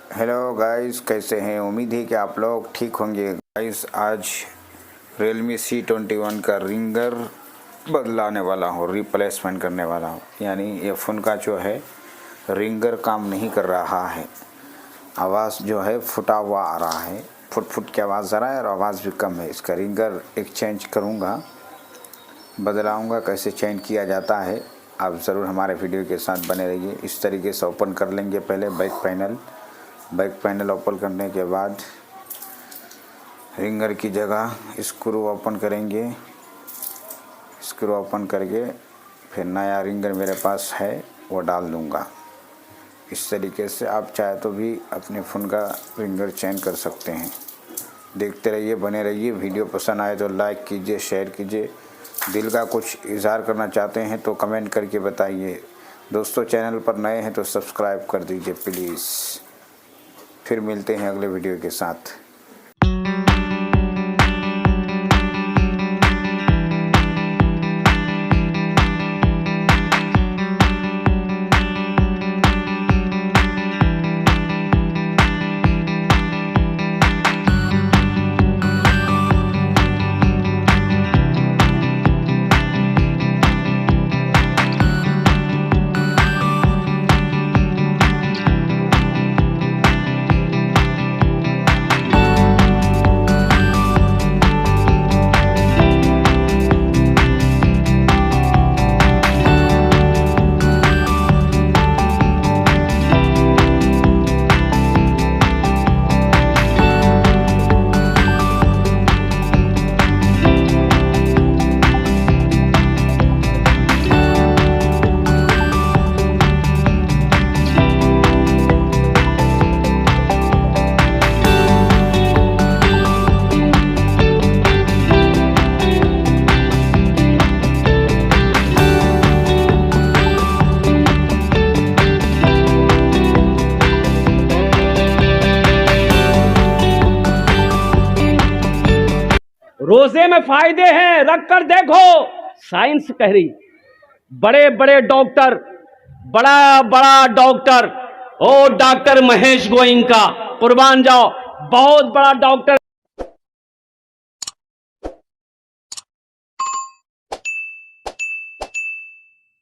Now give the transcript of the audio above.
Hello guys, कैसे हैं? उम्मीद है कि आप लोग ठीक होंगे। गाइस, आज Realme C21 का रिंगर बदलाने वाला हूँ, रिप्लेसमेंट करने वाला हूँ। यानी ये फ़ोन का जो है रिंगर काम नहीं कर रहा है, आवाज़ जो है फुटा हुआ आ रहा है, फुट फुट की आवाज़ आ रहा है और आवाज़ भी कम है। इसका रिंगर एक्सचेंज करूँगा, बदलाऊँगा। कैसे चेंज किया जाता है आप ज़रूर हमारे वीडियो के साथ बने रहिए। इस तरीके से ओपन कर लेंगे पहले बैक पैनल ओपन करने के बाद रिंगर की जगह स्क्रू ओपन करेंगे। स्क्रू ओपन करके फिर नया रिंगर मेरे पास है वो डाल दूंगा। इस तरीके से आप चाहे तो भी अपने फ़ोन का रिंगर चेंज कर सकते हैं। देखते रहिए, बने रहिए। वीडियो पसंद आए तो लाइक कीजिए, शेयर कीजिए। दिल का कुछ इज़हार करना चाहते हैं तो कमेंट करके बताइए। दोस्तों, चैनल पर नए हैं तो सब्सक्राइब कर दीजिए प्लीज़। फिर मिलते हैं अगले वीडियो के साथ। रोजे में फायदे हैं, रख कर देखो। साइंस कह रही, बड़े बड़े डॉक्टर, बड़ा बड़ा डॉक्टर, ओ डॉक्टर महेश गोइंका, कुर्बान जाओ, बहुत बड़ा डॉक्टर।